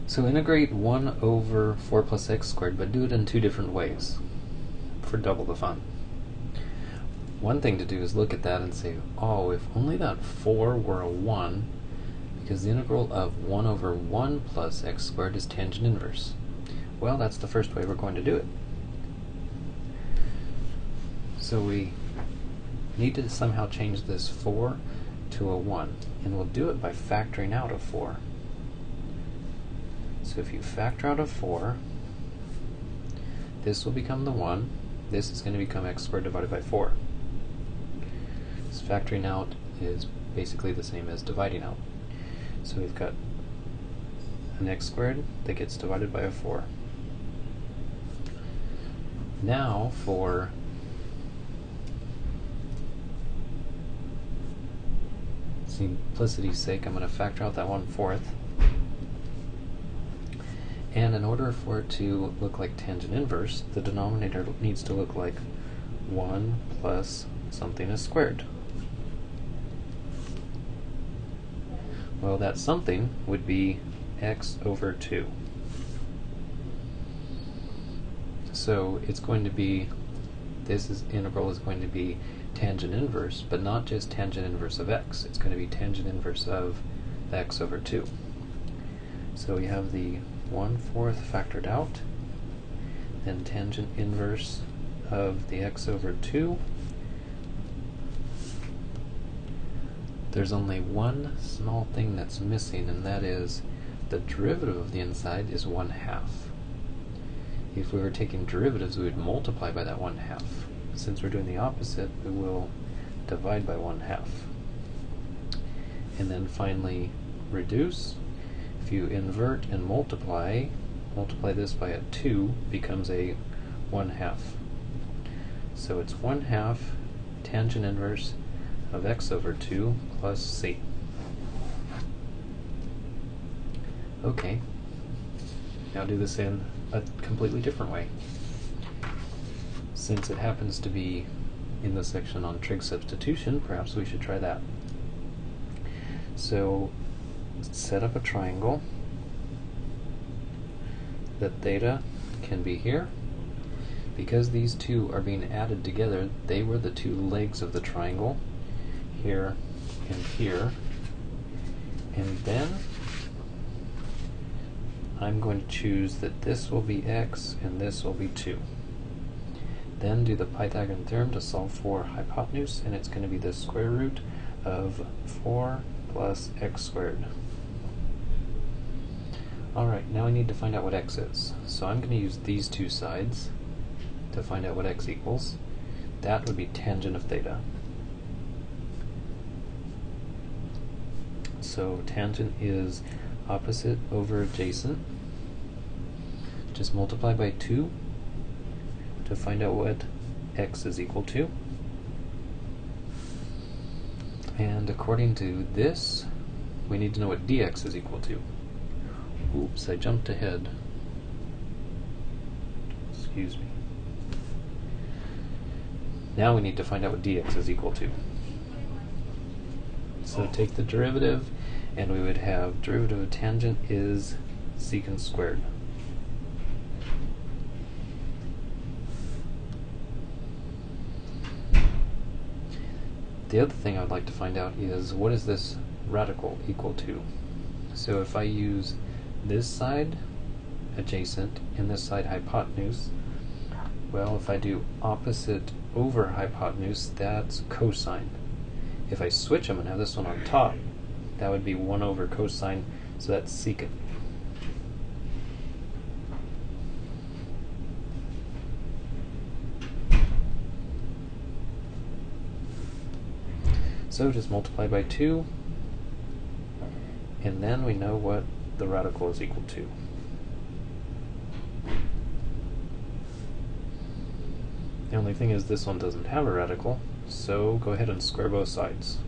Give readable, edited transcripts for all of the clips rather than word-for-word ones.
So integrate 1 over 4 plus x squared, but do it in two different ways for double the fun. One thing to do is look at that and say, oh, if only that 4 were a 1, because the integral of 1 over 1 plus x squared is tangent inverse. Well, that's the first way we're going to do it. So we need to somehow change this 4 to a 1, and we'll do it by factoring out of 4. So if you factor out of 4, this will become the 1. This is going to become x squared divided by 4. So factoring out is basically the same as dividing out. So we've got an x squared that gets divided by a 4. Now for simplicity's sake, I'm going to factor out that 1/4. And in order for it to look like tangent inverse, the denominator needs to look like 1 plus something is squared. Well, that something would be x over 2. So it's going to be, integral is going to be tangent inverse, but not just tangent inverse of x. It's going to be tangent inverse of x over 2. So we have the 1/4 factored out, then tangent inverse of the x over 2. There's only one small thing that's missing, and that is the derivative of the inside is 1/2. If we were taking derivatives, we would multiply by that 1/2. Since we're doing the opposite, we will divide by 1/2. And then finally reduce. If you invert and multiply this by a 2 becomes a 1/2. So it's 1/2 tangent inverse of x over 2 plus c. Okay, now do this in a completely different way. Since it happens to be in the section on trig substitution, perhaps we should try that. So set up a triangle that theta can be here. Because these two are being added together, they were the two legs of the triangle, here and here. And then I'm going to choose that this will be x and this will be 2. Then do the Pythagorean theorem to solve for hypotenuse, and it's going to be the square root of 4 plus x squared. Alright, now I need to find out what x is. So I'm going to use these two sides to find out what x equals. That would be tangent of theta. So tangent is opposite over adjacent. Just multiply by 2 to find out what x is equal to. And according to this, we need to know what dx is equal to. Oops, I jumped ahead. Excuse me. Now we need to find out what dx is equal to. So take the derivative, and we would have derivative of tangent is secant squared. The other thing I would like to find out is what is this radical equal to? So if I use this side adjacent and this side hypotenuse, well, if I do opposite over hypotenuse, that's cosine. If I switch them and have this one on top, that would be 1 over cosine, so that's secant. So just multiply by 2, and then we know what the radical is equal to. The only thing is this one doesn't have a radical, so go ahead and square both sides.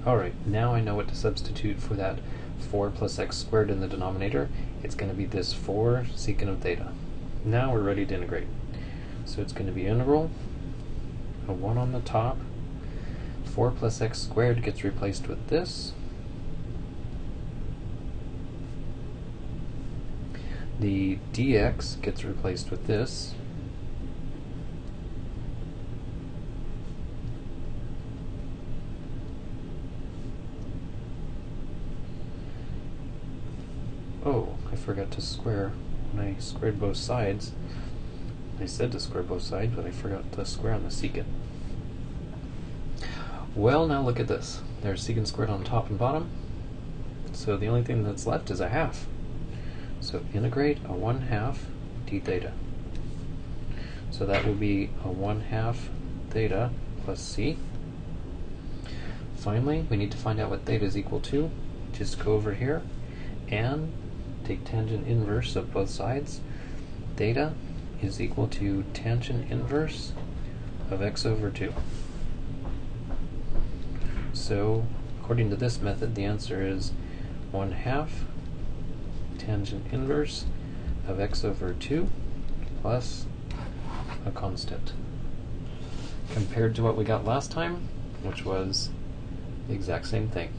Alright, now I know what to substitute for that 4 plus x squared in the denominator. It's going to be this 4 secant of theta. Now we're ready to integrate. So it's going to be integral, a 1 on the top, 4 plus x squared gets replaced with this. The dx gets replaced with this. Oh, I forgot to square when I squared both sides. I said to square both sides, but I forgot to square on the secant. Well, now look at this. There's secant squared on top and bottom. So the only thing that's left is a half. So integrate a 1/2 d theta. So that will be a 1/2 theta plus c. Finally, we need to find out what theta is equal to. Just go over here and take tangent inverse of both sides. Theta is equal to tangent inverse of x over 2. So, according to this method, the answer is 1/2 tangent inverse of x over 2 plus a constant. Compared to what we got last time, which was the exact same thing.